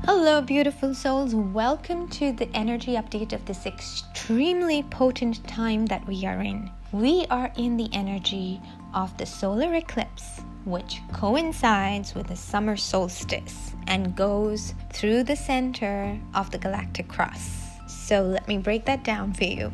Hello, beautiful souls. Welcome to the energy update of this extremely potent time that we are in. We are in the energy of the solar eclipse, which coincides with the summer solstice and goes through the center of the galactic cross. So let me break that down for you.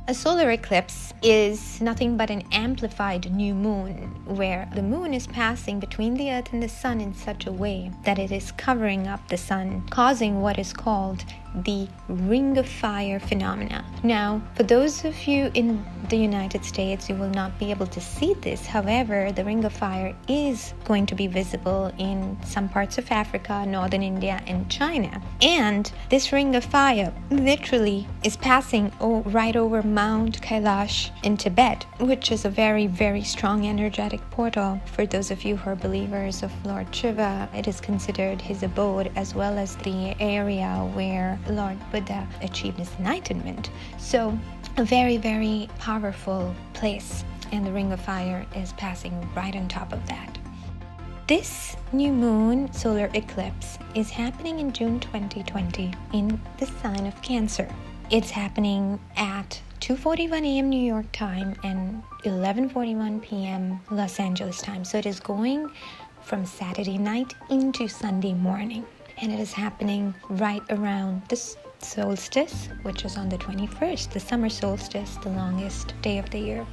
A solar eclipse is nothing but an amplified new moon, where the moon is passing between the earth and the sun in such a way that it is covering up the sun, causing what is called the ring of fire phenomena. Now, for those of you in the United States, you will not be able to see this. However, the ring of fire is going to be visible in some parts of Africa, northern India, and China. And this ring of fire literally is passing right over Mount Kailash in Tibet, which is a very, very strong energetic portal. For those of you who are believers of Lord Shiva, it is considered his abode as well as the area where Lord Buddha achieved his enlightenment. So a very, very powerful place, and the ring of fire is passing right on top of that. This new moon solar eclipse is happening in June 2020 in the sign of Cancer. It's happening at 2:41 a.m. New York time and 11:41 p.m. Los Angeles time. So it is going from Saturday night into Sunday morning. And it is happening right around the solstice, which is on the 21st, the summer solstice, the longest day of the year.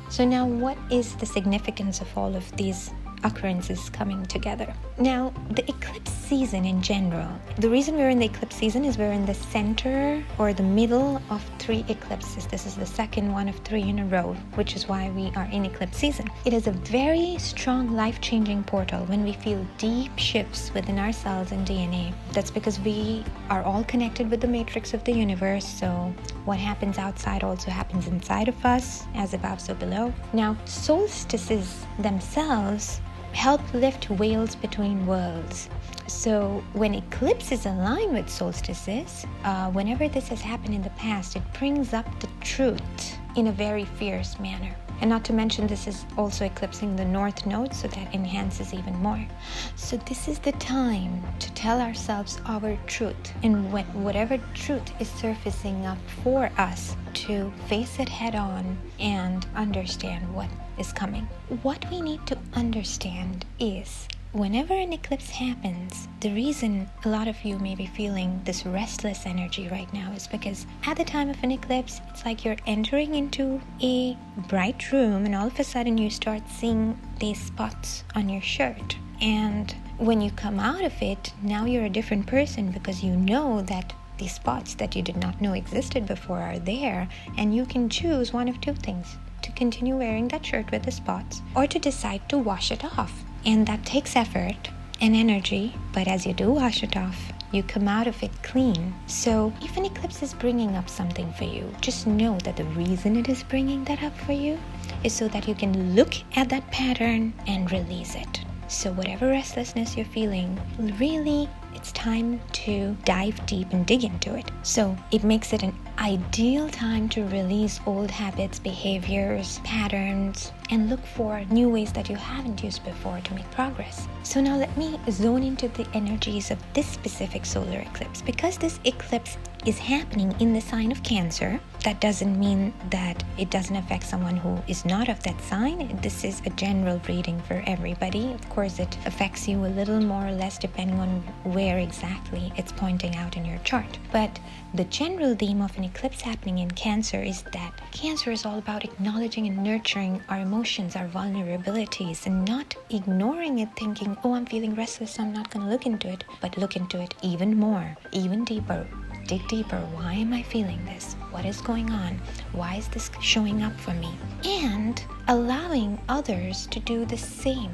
So now, what is the significance of all of these occurrences coming together? Now, the eclipse season in general, the reason we're in the eclipse season is we're in the center or the middle of 3 eclipses. This is the second one of 3 in a row, which is why we are in eclipse season. It is a very strong life-changing portal when we feel deep shifts within ourselves and DNA. That's because we are all connected with the matrix of the universe, so what happens outside also happens inside of us, as above so below. Now, solstices themselves help lift veils between worlds. So when eclipses align with solstices, whenever this has happened in the past, it brings up the truth in a very fierce manner. And not to mention, this is also eclipsing the north node, so that enhances even more. So this is the time to tell ourselves our truth, and whatever truth is surfacing up for us, to face it head on and understand what is coming. What we need to understand is, whenever an eclipse happens, the reason a lot of you may be feeling this restless energy right now is because at the time of an eclipse, it's like you're entering into a bright room and all of a sudden you start seeing these spots on your shirt. And when you come out of it, now you're a different person, because you know that these spots that you did not know existed before are there, and you can choose one of 2 things: to continue wearing that shirt with the spots, or to decide to wash it off. And that takes effort and energy, but as you do wash it off, you come out of it clean. So if an eclipse is bringing up something for you, just know that the reason it is bringing that up for you is so that you can look at that pattern and release it. So whatever restlessness you're feeling, really, it's time to dive deep and dig into it. So it makes it an ideal time to release old habits, behaviors, patterns, and look for new ways that you haven't used before to make progress. So now let me zone into the energies of this specific solar eclipse. Because this eclipse is happening in the sign of Cancer, that doesn't mean that it doesn't affect someone who is not of that sign. This is a general reading for everybody. Of course, it affects you a little more or less depending on where exactly it's pointing out in your chart. But the general theme of an eclipse happening in Cancer is that Cancer is all about acknowledging and nurturing our emotions, our vulnerabilities, and not ignoring it, thinking, oh, I'm feeling restless, so I'm not going to look into it, but look into it even more, even deeper. Dig deeper. Why am I feeling this? What is going on? Why is this showing up for me? And allowing others to do the same.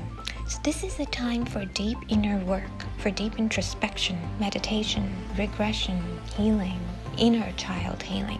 So this is a time for deep inner work, for deep introspection, meditation, regression, healing, inner child healing.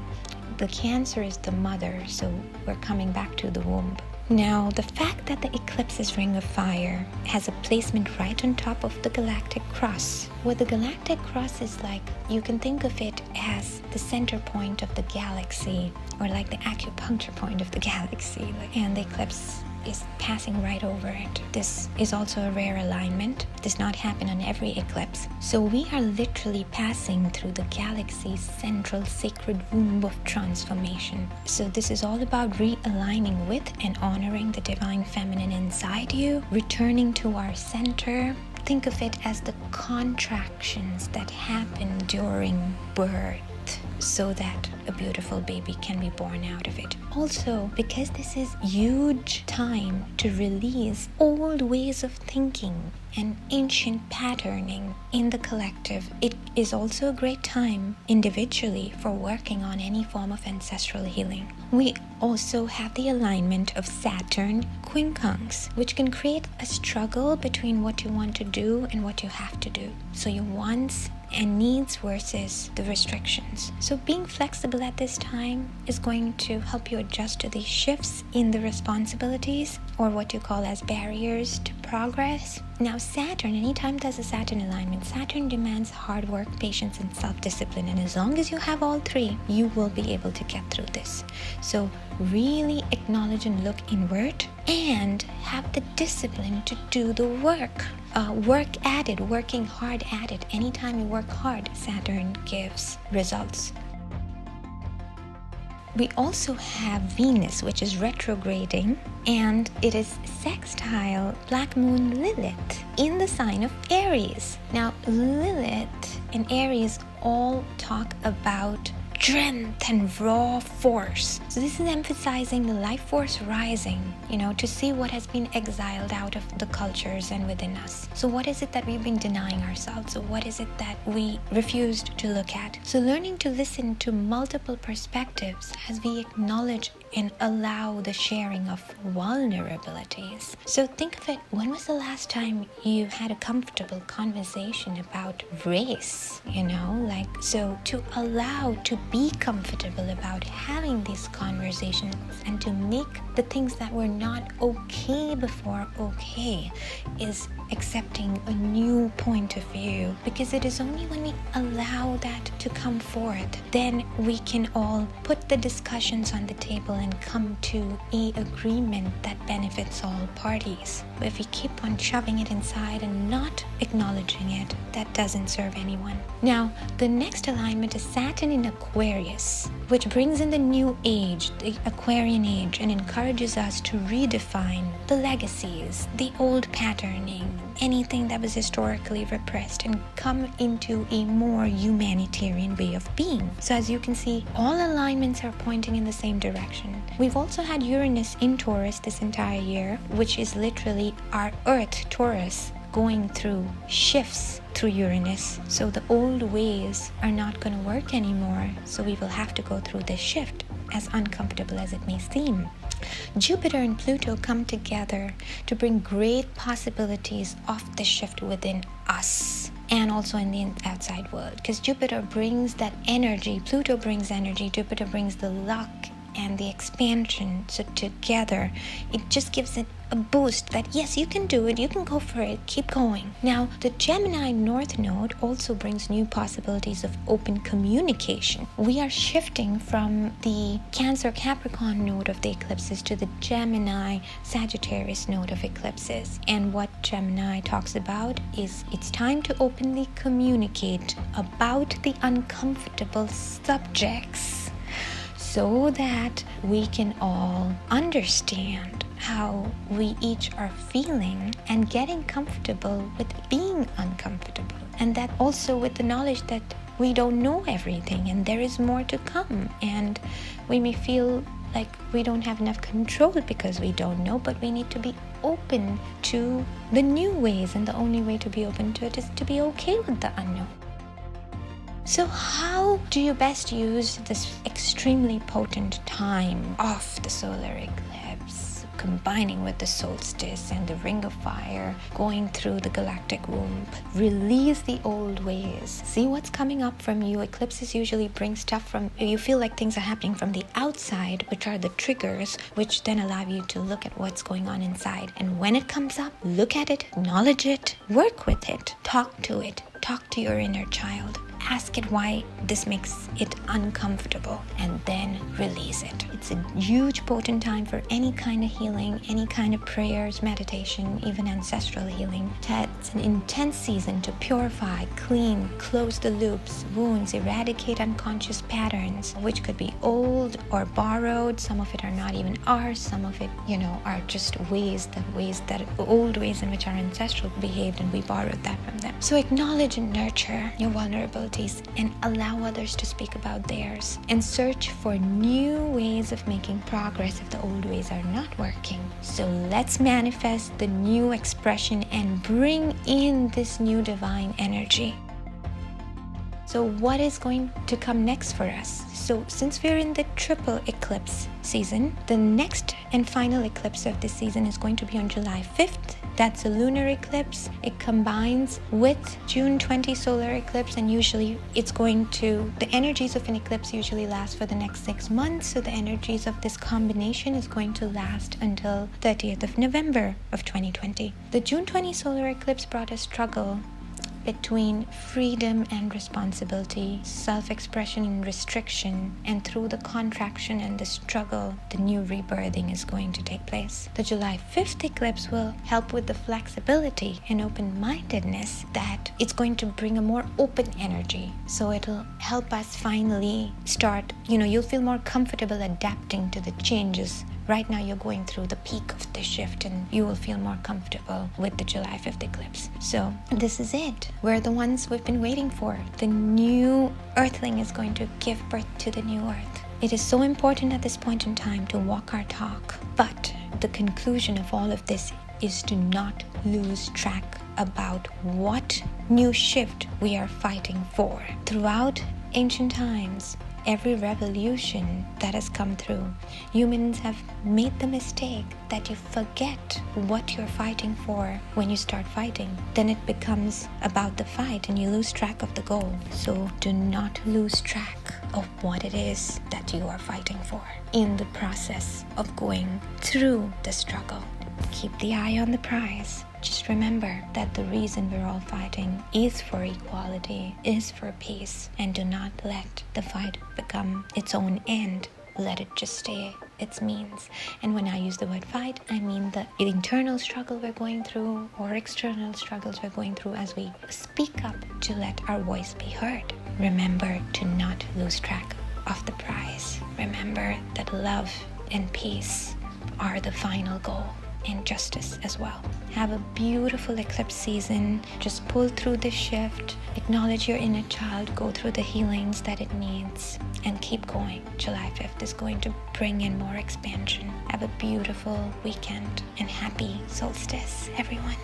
The Cancer is the mother, so we're coming back to the womb. Now, the fact that the eclipse's ring of fire has a placement right on top of the galactic cross. What the galactic cross is like, you can think of it as the center point of the galaxy, or like the acupuncture point of the galaxy. And the eclipse is passing right over it. This is also a rare alignment. It does not happen on every eclipse. So we are literally passing through the galaxy's central sacred womb of transformation. So this is all about realigning with and honoring the divine feminine inside you, returning to our center. Think of it as the contractions that happen during birth, so that a beautiful baby can be born out of it. Also, because this is huge time to release old ways of thinking and ancient patterning in the collective, it is also a great time individually for working on any form of ancestral healing. We also have the alignment of Saturn quincunx, which can create a struggle between what you want to do and what you have to do. So your wants and needs versus the restrictions. So being flexible at this time is going to help you adjust to these shifts in the responsibilities, or what you call as barriers to progress. Now Saturn, anytime there's a Saturn alignment, Saturn demands hard work, patience, and self-discipline. And as long as you have all three, you will be able to get through this. So really acknowledge and look inward and have the discipline to do the work. Work at it, working hard at it. Anytime you work hard, Saturn gives results. We also have Venus, which is retrograding, and it is sextile Black Moon Lilith in the sign of Aries. Now, Lilith and Aries all talk about strength and raw force. So this is emphasizing the life force rising, to see what has been exiled out of the cultures and within us. So what is it that we've been denying ourselves? So what is it that we refused to look at? So learning to listen to multiple perspectives as we acknowledge and allow the sharing of vulnerabilities. So think of it, when was the last time you had a comfortable conversation about race? So to allow to be comfortable about having these conversations and to make the things that were not okay before okay is accepting a new point of view, because it is only when we allow that to come forth, then we can all put the discussions on the table and come to an agreement that benefits all parties. But if we keep on shoving it inside and not acknowledging it, that doesn't serve anyone. Now, the next alignment is Saturn in Aquarius, which brings in the new age, the Aquarian age, and encourages us to redefine the legacies, the old patterning, anything that was historically repressed, and come into a more humanitarian way of being. So as you can see, all alignments are pointing in the same direction. We've also had Uranus in Taurus this entire year, which is literally our Earth, Taurus, going through shifts through Uranus. So the old ways are not going to work anymore. So we will have to go through this shift, as uncomfortable as it may seem. Jupiter and Pluto come together to bring great possibilities of the shift within us and also in the outside world, because Jupiter brings that energy, Pluto brings energy, Jupiter brings the luck and the expansion. So together it just gives it a boost that yes, you can do it, you can go for it, keep going. Now the Gemini North Node also brings new possibilities of open communication. We are shifting from the Cancer Capricorn node of the eclipses to the Gemini Sagittarius node of eclipses. And what Gemini talks about is it's time to openly communicate about the uncomfortable subjects, so that we can all understand how we each are feeling and getting comfortable with being uncomfortable. And that also with the knowledge that we don't know everything and there is more to come. And we may feel like we don't have enough control because we don't know, but we need to be open to the new ways. And the only way to be open to it is to be okay with the unknown. So how do you best use this extremely potent time of the solar eclipse, combining with the solstice and the ring of fire, going through the galactic womb? Release the old ways. See what's coming up from you. Eclipses usually bring stuff from, you feel like things are happening from the outside, which are the triggers, which then allow you to look at what's going on inside. And when it comes up, look at it, acknowledge it, work with it, talk to it. Talk to your inner child. ask it why this makes it uncomfortable, and then release it. It's a huge potent time for any kind of healing, any kind of prayers, meditation, even ancestral healing. It's an intense season to purify, clean, close the loops, wounds, eradicate unconscious patterns, which could be old or borrowed. Some of it are not even ours. Some of it, are just old ways in which our ancestral behaved, and we borrowed that from them. So acknowledge and nurture your vulnerabilities and allow others to speak about theirs, and search for new ways of making progress if the old ways are not working. So let's manifest the new expression and bring in this new divine energy. So what is going to come next for us? So since we're in the triple eclipse season, the next and final eclipse of this season is going to be on July 5th. That's a lunar eclipse. It combines with June 20 solar eclipse, and usually the energies of an eclipse usually last for the next 6 months. So the energies of this combination is going to last until 30th of November of 2020. The June 20 solar eclipse brought a struggle between freedom and responsibility, self-expression and restriction, and through the contraction and the struggle, the new rebirthing is going to take place. The July 5th eclipse will help with the flexibility and open-mindedness that it's going to bring a more open energy. So it'll help us finally start, you'll feel more comfortable adapting to the changes. Right now you're going through the peak of the shift, and you will feel more comfortable with the July 5th eclipse. So this is it. We're the ones we've been waiting for. The new earthling is going to give birth to the new earth. It is so important at this point in time to walk our talk. But the conclusion of all of this is to not lose track about what new shift we are fighting for. Throughout ancient times, every revolution that has come through, humans have made the mistake that you forget what you're fighting for when you start fighting. Then it becomes about the fight and you lose track of the goal. So do not lose track of what it is that you are fighting for in the process of going through the struggle. Keep the eye on the prize. Just remember that the reason we're all fighting is for equality, is for peace, and do not let the fight become its own end. Let it just stay its means. And when I use the word fight, I mean the internal struggle we're going through or external struggles we're going through as we speak up to let our voice be heard. Remember to not lose track of the prize. Remember that love and peace are the final goal, and justice as well. Have a beautiful eclipse season. Just pull through the shift, acknowledge your inner child, go through the healings that it needs, and keep going. July 5th is going to bring in more expansion. Have a beautiful weekend and happy solstice, everyone.